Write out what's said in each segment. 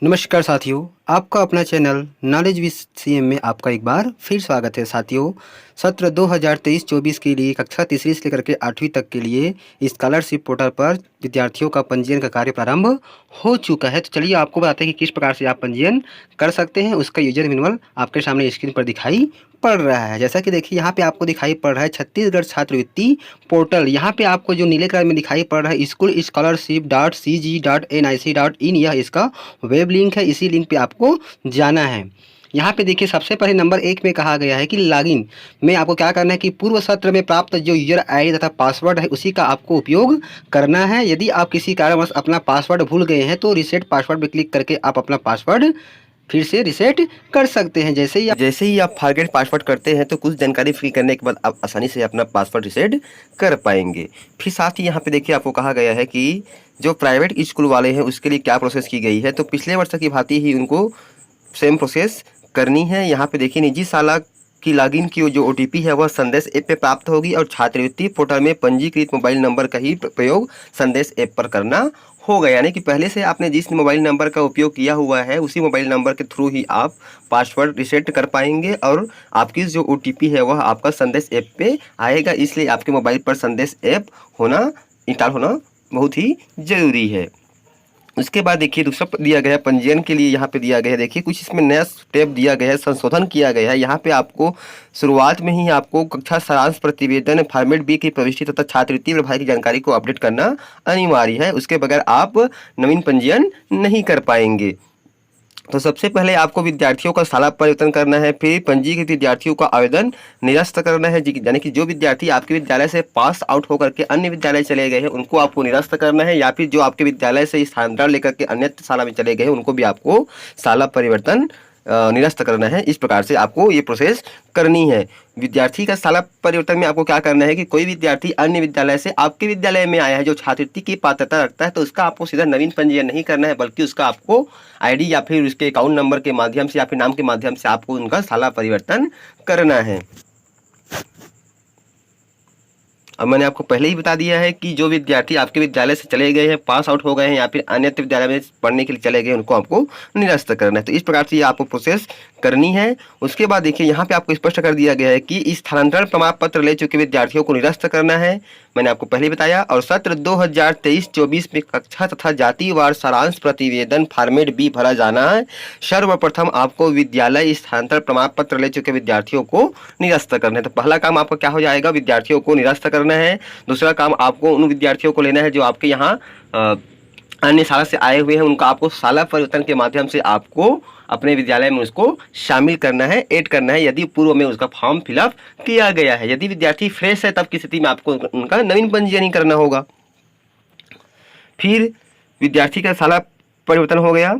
नमस्कार साथियों, आपका अपना चैनल नॉलेज विद सीएम में आपका एक बार फिर स्वागत है। साथियों, सत्र 2023-24 के लिए कक्षा तीसरी से लेकर के 8वीं तक के लिए स्कॉलरशिप पोर्टल पर विद्यार्थियों का पंजीयन का कार्य प्रारंभ हो चुका है। तो चलिए आपको बताते हैं कि किस प्रकार से आप पंजीयन कर सकते हैं। उसका यूजर मैनुअल आपके सामने स्क्रीन पर दिखाई पड़ रहा है। जैसा कि देखिए यहाँ पे आपको दिखाई पड़ रहा है छत्तीसगढ़ छात्रवृत्ति पोर्टल। यहाँ पे आपको जो नीले कलर में दिखाई पड़ रहा है स्कूल स्कॉलरशिप .cg.nic.in, यह इसका वेब लिंक है। इसी लिंक पे आपको जाना है। यहाँ पे देखिए सबसे पहले नंबर 1 में कहा गया है कि लॉगिन में आपको क्या करना है कि पूर्व सत्र में प्राप्त जो यूजर आईडी तथा पासवर्ड है उसी का आपको उपयोग करना है। यदि आप किसी कारणवश अपना पासवर्ड भूल गए हैं तो रीसेट पासवर्ड पर क्लिक करके आप अपना पासवर्ड फिर से रीसेट कर सकते हैं। जैसे ही आप फॉरगेट पासवर्ड करते हैं तो कुछ जानकारी फिल करने के बाद आप आसानी से अपना पासवर्ड रीसेट कर पाएंगे। फिर साथ ही यहाँ पे देखिए आपको कहा गया है कि जो प्राइवेट स्कूल वाले हैं उसके लिए क्या प्रोसेस की गई है। तो पिछले वर्ष की भांति ही उनको सेम प्रोसेस करनी है। यहाँ पे देखिए निजी शाला की लॉगिन की जो OTP है वह संदेश ऐप पे प्राप्त होगी और छात्रवृत्ति पोर्टल में पंजीकृत मोबाइल नंबर का ही प्रयोग संदेश ऐप पर करना होगा। यानी कि पहले से आपने जिस मोबाइल नंबर का उपयोग किया हुआ है उसी मोबाइल नंबर के थ्रू ही आप पासवर्ड रीसेट कर पाएंगे और आपकी जो OTP है वह आपका संदेश ऐप पे आएगा। इसलिए आपके मोबाइल पर संदेश ऐप होना इंस्टॉल होना बहुत ही ज़रूरी है। उसके बाद देखिए दूसरा दिया गया है पंजीयन के लिए। यहाँ पे दिया गया है, देखिए कुछ इसमें नया स्टेप दिया गया है, संशोधन किया गया है। यहाँ पे आपको शुरुआत में ही आपको कक्षा सारांश प्रतिवेदन फॉर्मेट बी की प्रविष्टि तथा छात्रवृत्ति प्रभार की जानकारी को अपडेट करना अनिवार्य है। उसके बगैर आप नवीन पंजीयन नहीं कर पाएंगे। तो सबसे पहले आपको विद्यार्थियों का साला परिवर्तन करना है, फिर पंजीकृत विद्यार्थियों का आवेदन निरस्त करना है। यानी कि जो विद्यार्थी आपके विद्यालय से पास आउट होकर के अन्य विद्यालय चले गए हैं उनको आपको निरस्त करना है, या फिर जो आपके विद्यालय से स्थानांतरण लेकर के अन्य शाला में चले गए हैं उनको भी आपको साला परिवर्तन निरस्त करना है। इस प्रकार से आपको ये प्रोसेस करनी है। विद्यार्थी का साला परिवर्तन में आपको क्या करना है कि कोई विद्यार्थी अन्य विद्यालय से आपके विद्यालय में आया है जो छात्रवृत्ति की पात्रता रखता है तो उसका आपको सीधा नवीन पंजीयन नहीं करना है, बल्कि उसका आपको आईडी या फिर उसके अकाउंट नंबर के माध्यम से या फिर नाम के माध्यम से आपको उनका साला परिवर्तन करना है। अब मैंने आपको पहले ही बता दिया है कि जो विद्यार्थी आपके विद्यालय से चले गए हैं, पास आउट हो गए हैं या फिर अन्य विद्यालय में पढ़ने के लिए चले गए उनको आपको निरस्त करना है। तो इस प्रकार से ये आपको प्रोसेस करनी है। उसके बाद देखिए यहाँ पे आपको स्पष्ट कर दिया गया है कि स्थानांतरण प्रमाण पत्र ले चुके विद्यार्थियों को निरस्त करना है, मैंने आपको पहले बताया। और सत्र 2023-24 में कक्षा तथा जातिवार सारांश प्रतिवेदन फॉर्मेट बी भरा जाना है। सर्वप्रथम आपको विद्यालय स्थानांतरण प्रमाण पत्र ले चुके विद्यार्थियों को निरस्त करना है। तो पहला काम आपका क्या हो जाएगा, विद्यार्थियों को निरस्त करना है। दूसरा काम आपको उन विद्यार्थियों को लेना है जो आपके यहाँ अन्य शाला से आए हुए हैं, उनका आपको शाला परिवर्तन के माध्यम से आपको अपने विद्यालय में उसको शामिल करना है, ऐड करना है, यदि पूर्व में उसका फॉर्म फिलअप किया गया है। यदि विद्यार्थी फ्रेश है तब की स्थिति में आपको उनका नवीन पंजीयन ही करना होगा। फिर विद्यार्थी का शाला परिवर्तन हो गया।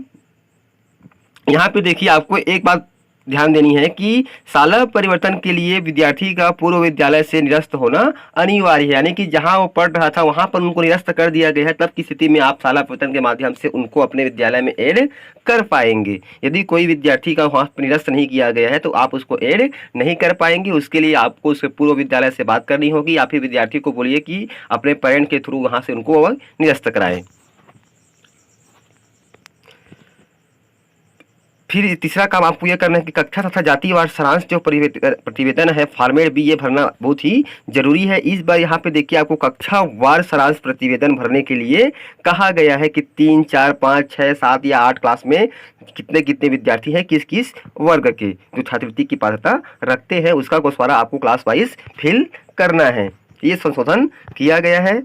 यहाँ पे देखिए आपको एक बात ध्यान देनी है कि शाला परिवर्तन के लिए विद्यार्थी का पूर्व विद्यालय से निरस्त होना अनिवार्य है। यानी कि जहां वो पढ़ रहा था वहां पर उनको निरस्त कर दिया गया है, तब की स्थिति में आप शाला परिवर्तन के माध्यम से उनको अपने विद्यालय में ऐड कर पाएंगे। यदि कोई विद्यार्थी का वहां पर निरस्त नहीं किया गया है तो आप उसको ऐड नहीं कर पाएंगे। उसके लिए आपको उसके पूर्व विद्यालय से बात करनी होगी या फिर विद्यार्थी को बोलिए कि अपने पेरेंट के थ्रू वहां से उनको निरस्त कराएं। फिर तीसरा काम आपको यह करना है कि कक्षा तथा जातिवार सारांश जो प्रतिवेदन है फॉर्मेट बी, ये भरना बहुत ही जरूरी है। इस बार यहाँ पे देखिए आपको कक्षा वार सारांश प्रतिवेदन भरने के लिए कहा गया है कि 3, 4, 5, 6, 7 या 8 क्लास में कितने कितने विद्यार्थी हैं, किस किस वर्ग के जो छात्रवृत्ति की पात्रता रखते हैं उसका गोस्वारा आपको क्लास वाइज फिल करना है। ये संशोधन किया गया है।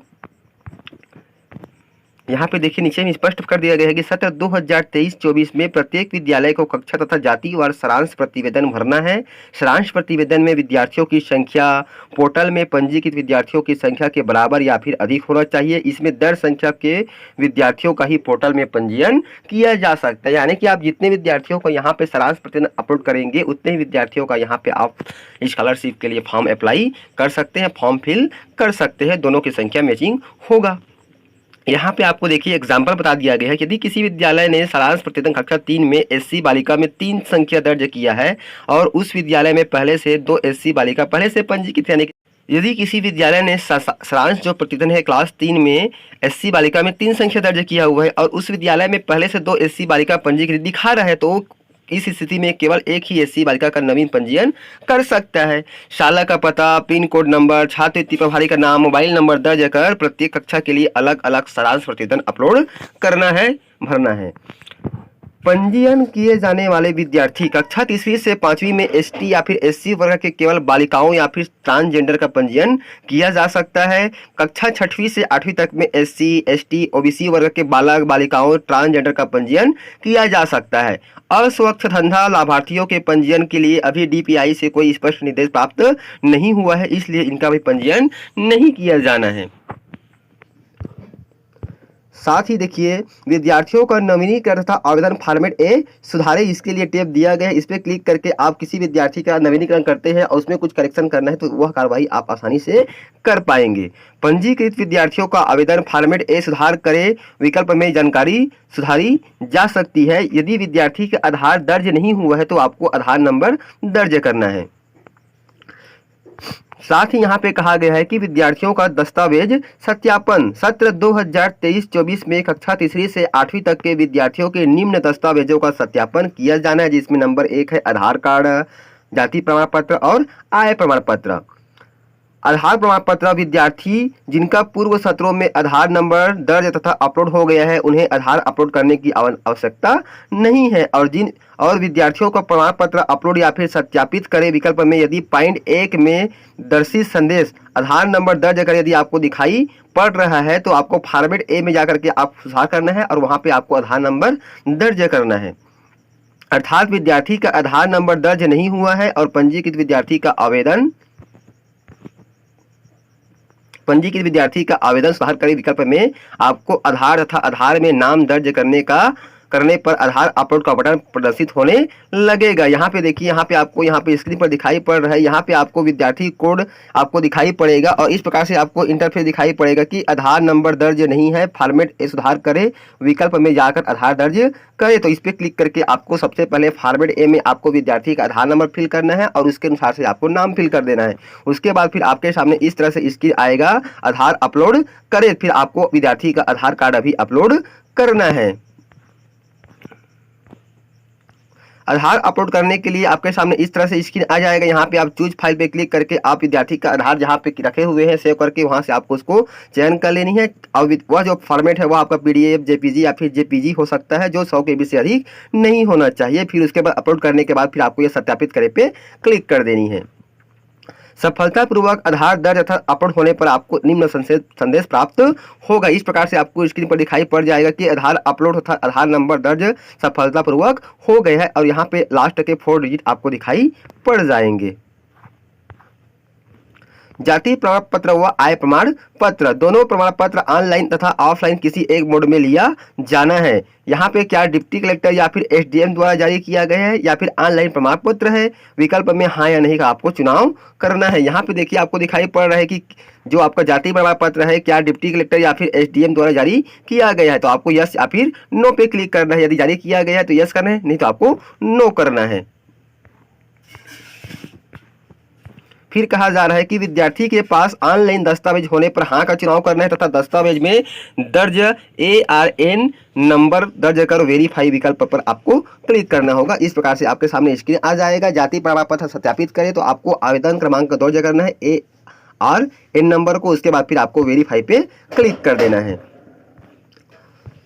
यहाँ पे देखिए नीचे में स्पष्ट कर दिया गया है कि सत्र 2023-24 में प्रत्येक विद्यालय को कक्षा तथा जातिवार सारांश प्रतिवेदन भरना है। सारांश प्रतिवेदन में विद्यार्थियों की संख्या पोर्टल में पंजीकृत विद्यार्थियों की संख्या के बराबर या फिर अधिक होना चाहिए। इसमें दर्ज संख्या के विद्यार्थियों का ही पोर्टल में पंजीयन किया जा सकता है। यानी कि आप जितने विद्यार्थियों को यहाँ पे सारांश प्रतिवेदन अपलोड करेंगे उतने ही विद्यार्थियों का यहाँ पे आप स्कॉलरशिप के लिए फॉर्म अप्लाई कर सकते हैं, फॉर्म फिल कर सकते हैं, दोनों की संख्या मैचिंग होगा। यहाँ पे आपको देखिए एग्जाम्पल बता दिया गया है कि यदि किसी विद्यालय ने सारांश प्रतिवेदन कक्षा 3 में SC बालिका में 3 संख्या दर्ज किया है और उस विद्यालय में पहले से 2 SC बालिका पहले से पंजीकृत यानी यदि किसी विद्यालय ने सारांश जो प्रतिवेदन है क्लास 3 में एससी बालिका में 3 संख्या दर्ज किया हुआ है और उस विद्यालय में पहले से 2 एससी बालिका पंजीकृत दिखा रहा है, तो इस स्थिति में केवल एक ही एससी बालिका का नवीन पंजीयन कर सकता है। शाला का पता, पिन कोड नंबर, छात्रवृत्ति प्रभारी का नाम, मोबाइल नंबर दर्ज कर प्रत्येक कक्षा के लिए अलग अलग सारांश प्रतिवेदन अपलोड करना है, भरना है। पंजीयन किए जाने वाले विद्यार्थी कक्षा तीसरी से 5वीं में एसटी या फिर एससी वर्ग के केवल बालिकाओं या फिर ट्रांसजेंडर का पंजीयन किया जा सकता है। कक्षा 6वीं से 8वीं तक में एससी, एसटी, ओबीसी वर्ग के बालक बालिकाओं ट्रांसजेंडर का पंजीयन किया जा सकता है। अस्वच्छंदा लाभार्थियों के पंजीयन के लिए अभी डीपीआई से कोई स्पष्ट निर्देश प्राप्त नहीं हुआ है, इसलिए इनका भी पंजीयन नहीं किया जाना है। साथ ही देखिए, विद्यार्थियों का नवीनीकरण तथा आवेदन फॉर्मेट ए सुधारे, इसके लिए टैब दिया गया है। इस पर क्लिक करके आप किसी विद्यार्थी का नवीनीकरण करते हैं और उसमें कुछ करेक्शन करना है तो वह कार्रवाई आप आसानी से कर पाएंगे। पंजीकृत विद्यार्थियों का आवेदन फॉर्मेट ए सुधार करे विकल्प में जानकारी सुधारी जा सकती है। यदि विद्यार्थी का आधार दर्ज नहीं हुआ है तो आपको आधार नंबर दर्ज करना है। साथ ही यहाँ पे कहा गया है कि विद्यार्थियों का दस्तावेज सत्यापन सत्र 2023-24 में कक्षा तीसरी से 8वीं तक के विद्यार्थियों के निम्न दस्तावेजों का सत्यापन किया जाना है, जिसमें नंबर 1 है आधार कार्ड, जाति प्रमाण पत्र और आय प्रमाण पत्र। आधार प्रमाण पत्र विद्यार्थी जिनका पूर्व सत्रों में आधार नंबर दर्ज तथा अपलोड हो गया है उन्हें आधार अपलोड करने की आवश्यकता नहीं है। और विद्यार्थियों का प्रमाण पत्र अपलोड या फिर सत्यापित करें विकल्प में यदि पॉइंट 1 में दर्शित संदेश आधार नंबर दर्ज कर यदि आपको दिखाई पड़ रहा है तो आपको फॉर्मेट ए में जाकर के आप सुधार करना है और वहां पे आपको आधार नंबर दर्ज करना है। अर्थात विद्यार्थी का आधार नंबर दर्ज नहीं हुआ है और पंजीकृत विद्यार्थी का आवेदन सुधार करें विकल्प में आपको आधार तथा आधार में नाम दर्ज करने पर आधार अपलोड का बटन प्रदर्शित होने लगेगा। यहाँ पे देखिए, यहाँ पे आपको स्क्रीन पर दिखाई पड़ रहा है, यहाँ पे आपको विद्यार्थी कोड आपको दिखाई पड़ेगा और इस प्रकार से आपको इंटरफेस दिखाई पड़ेगा कि आधार नंबर दर्ज नहीं है, फॉर्मेट ए सुधार करें विकल्प में जाकर आधार दर्ज करें। तो इस पर क्लिक करके आपको सबसे पहले फॉर्मेट ए में आपको विद्यार्थी का आधार नंबर फिल करना है और उसके अनुसार से आपको नाम फिल कर देना है। उसके बाद फिर आपके सामने इस तरह से स्क्रीन आएगा, आधार अपलोड करें, फिर आपको विद्यार्थी का आधार कार्ड अभी अपलोड करना है। आधार अपलोड करने के लिए आपके सामने इस तरह से स्क्रीन आ जाएगा। यहाँ पे आप चूज फाइल पे क्लिक करके आप विद्यार्थी का आधार जहाँ पे रखे हुए हैं सेव करके वहाँ से आपको उसको चयन कर लेनी है और वह जो फॉर्मेट है वह आपका पीडीएफ, जेपीजी या फिर जेपीजी हो सकता है जो 100 KB से अधिक नहीं होना चाहिए। फिर उसके बाद अपलोड करने के बाद फिर आपको यह सत्यापित करे पे क्लिक कर देनी है। सफलतापूर्वक आधार दर्ज तथा अपलोड होने पर आपको निम्न संदेश प्राप्त होगा। इस प्रकार से आपको स्क्रीन पर दिखाई पड़ जाएगा कि आधार अपलोड तथा आधार नंबर दर्ज सफलतापूर्वक हो गया है और यहाँ पे लास्ट के 4 डिजिट आपको दिखाई पड़ जाएंगे। जाति प्रमाण पत्र व आय प्रमाण पत्र दोनों प्रमाण पत्र ऑनलाइन तथा ऑफलाइन किसी एक मोड में लिया जाना है। यहाँ पे क्या डिप्टी कलेक्टर या फिर एसडीएम द्वारा जारी किया गया है या फिर ऑनलाइन प्रमाण पत्र है, विकल्प में हाँ या नहीं का आपको चुनाव करना है। यहाँ पे देखिए आपको दिखाई पड़ रहा है कि जो आपका जाति प्रमाण पत्र है क्या डिप्टी कलेक्टर या फिर एसडीएम द्वारा जारी किया गया है, तो आपको यस या फिर नो पे क्लिक करना है। यदि जारी किया गया है तो यस करना है, नहीं तो आपको नो करना है। फिर कहा जा रहा है कि विद्यार्थी के पास ऑनलाइन दस्तावेज होने पर हाँ का चुनाव करना है तथा दस्तावेज में दर्ज ARN नंबर दर्ज कर वेरीफाई विकल्प पर आपको क्लिक करना होगा। इस प्रकार से आपके सामने स्क्रीन आ जाएगा। जाति प्रमाण पत्र सत्यापित करें तो आपको आवेदन क्रमांक दर्ज करना है ARN नंबर को, उसके बाद फिर आपको वेरीफाई पे क्लिक कर देना है।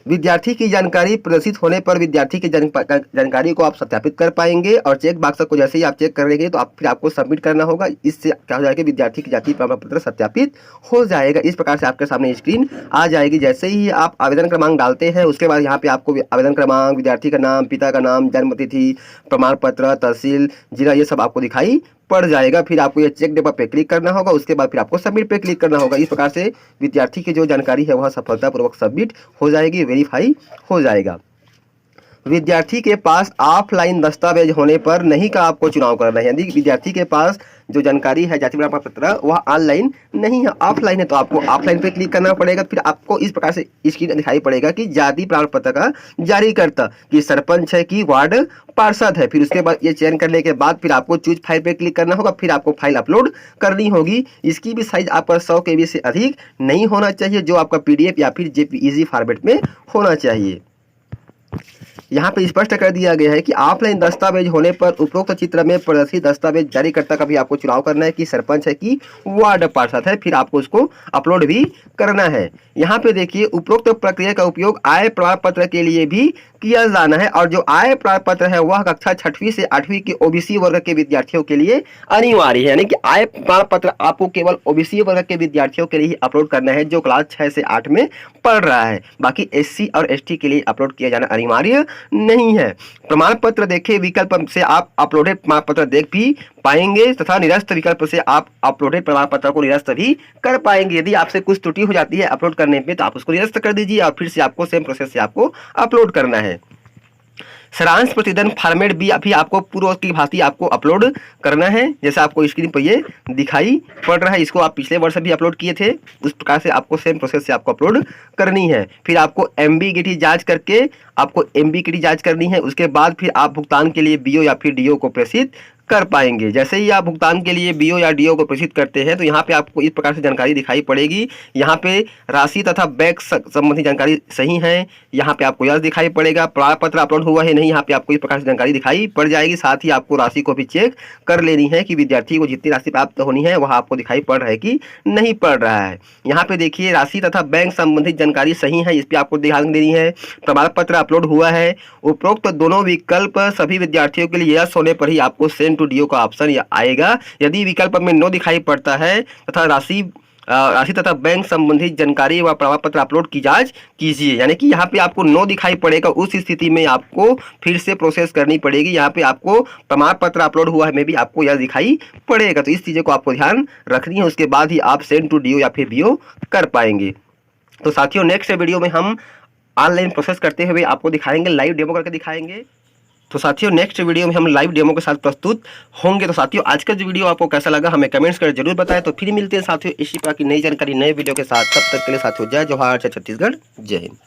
विद्यार्थी की जानकारी प्रदर्शित होने पर विद्यार्थी की जानकारी को आप सत्यापित कर पाएंगे और चेक बॉक्स को जैसे ही आप चेक करेंगे तो फिर आपको सबमिट करना होगा। इससे क्या हो जाएगा, विद्यार्थी की जाति प्रमाण पत्र सत्यापित हो जाएगा। इस प्रकार से आपके सामने स्क्रीन आ जाएगी। जैसे ही आप आवेदन क्रमांक डालते हैं उसके बाद यहाँ पे आपको आवेदन क्रमांक, विद्यार्थी का नाम, पिता का नाम, जन्म तिथि, प्रमाण पत्र, तहसील, जिला, ये सब आपको दिखाई पड़ जाएगा। फिर आपको ये चेक डेटा पे क्लिक करना होगा, उसके बाद फिर आपको सबमिट पे क्लिक करना होगा। इस प्रकार से विद्यार्थी की जो जानकारी है वह सफलतापूर्वक सबमिट हो जाएगी, वेरीफाई हो जाएगा। विद्यार्थी के पास ऑफलाइन दस्तावेज होने पर नहीं का आपको चुनाव करना है। यदि विद्यार्थी के पास जो जानकारी है जाति प्रमाण पत्र वह ऑनलाइन नहीं है, ऑफलाइन है, तो आपको ऑफलाइन पे क्लिक करना पड़ेगा। फिर आपको इस प्रकार से स्क्रीन दिखाई पड़ेगा कि जाति प्रमाण पत्र का जारीकर्ता कि सरपंच है कि वार्ड पार्षद है। फिर उसके बाद ये चयन करने के बाद फिर आपको चूज फाइल पे क्लिक करना होगा। फिर आपको फाइल अपलोड करनी होगी। इसकी भी साइज आपका 100 KB से अधिक नहीं होना चाहिए, जो आपका PDF या फिर JPEG फॉर्मेट में होना चाहिए। यहाँ पे स्पष्ट कर दिया गया है कि ऑफलाइन दस्तावेज होने पर उपरोक्त चित्र में प्रदर्शित दस्तावेज जारीकर्ता का भी आपको चुनाव करना है कि सरपंच है कि वार्ड पार्षद है। फिर आपको उसको अपलोड भी करना है। यहाँ पे देखिए उपरोक्त प्रक्रिया का उपयोग आय प्रमाण पत्र के लिए भी किया जाना है, और जो आय प्रमाण पत्र है वह कक्षा 6वीं से 8वीं के OBC वर्ग के विद्यार्थियों के लिए अनिवार्य है। यानी कि आय प्रमाण पत्र आपको केवल OBC वर्ग के विद्यार्थियों के लिए ही अपलोड करना है जो क्लास 6 से 8 में पढ़ रहा है। बाकी SC और ST के लिए अपलोड किया जाना अनिवार्य नहीं है। प्रमाण पत्र देखे विकल्प से आप अपलोडेड प्रमाण पत्र देख भी पाएंगे तथा निरस्त विकल्प से आप अपलोडेड प्रमाण पत्र को निरस्त भी कर पाएंगे। यदि आपसे कुछ त्रुटि हो जाती है अपलोड करने में तो आप उसको निरस्त कर दीजिए और फिर से आपको सेम प्रोसेस से आपको अपलोड करना है। सारांश प्रतिवेदन फॉर्मेट भी अभी आपको पूर्व की भांति आपको अपलोड करना है। जैसे आपको स्क्रीन पर ये दिखाई पड़ रहा है, इसको आप पिछले वर्ष भी अपलोड किए थे, उस प्रकार से आपको सेम प्रोसेस से आपको अपलोड करनी है। फिर आपको एमबीगीटी जांच करके आपको एमबीगीटी जांच करनी है। उसके बाद फिर आप भुगतान के लिए बीओ या फिर डीओ को प्रेषित कर पाएंगे। जैसे ही आप भुगतान के लिए बीओ या डीओ को प्रेषित करते हैं तो यहाँ पे आपको इस प्रकार से जानकारी दिखाई पड़ेगी। यहाँ पे राशि तथा बैंक संबंधी जानकारी सही है, यहाँ पे आपको यह दिखाई पड़ेगा। प्रमाण पत्र अपलोड हुआ है नहीं, यहाँ पे आपको इस प्रकार से जानकारी दिखाई पड़ जाएगी। साथ ही आपको राशि को भी चेक कर लेनी है कि विद्यार्थी को जितनी राशि प्राप्त होनी है वह आपको दिखाई पड़ रहा है कि नहीं पड़ रहा है। यहाँ पे देखिए राशि तथा बैंक संबंधित जानकारी सही है, इस पर आपको ध्यान देनी है। प्रमाण पत्र अपलोड हुआ है। उपरोक्त दोनों विकल्प सभी विद्यार्थियों के लिए यस होने पर ही आपको सेंड टू डीओ का ऑप्शन आएगा। यदि विकल्प में नो दिखाई पड़ता है तथा राशि तथा बैंक संबंधित जानकारी व प्रमाण पत्र अपलोड की जांच कीजिए, यानी कि यहाँ पे आपको नो दिखाई पड़ेगा, उस स्थिति में आपको फिर से प्रोसेस करनी पड़ेगी। यहाँ पे आपको प्रमाण पत्र अपलोड हुआ है में भी आपको यह दिखाई पड़ेगा। तो इस चीज़ों को आपको ध्यान रखनी है, उसके बाद ही आप सेंड टू डीओ या फिर बीओ कर पाएंगे। तो साथियों नेक्स्ट वीडियो में हम ऑनलाइन प्रोसेस करते हुए आपको दिखाएंगे, लाइव डेमो करके दिखाएंगे। तो साथियों नेक्स्ट वीडियो में हम लाइव डेमो के साथ प्रस्तुत होंगे। तो साथियों आज का जो वीडियो आपको कैसा लगा हमें कमेंट्स कर जरूर बताएं। तो फिर मिलते हैं साथियों इसी प्रकार की नई जानकारी नए वीडियो के साथ। तब तक के लिए साथियों जय जवाहर, जय छत्तीसगढ़, जय हिंद।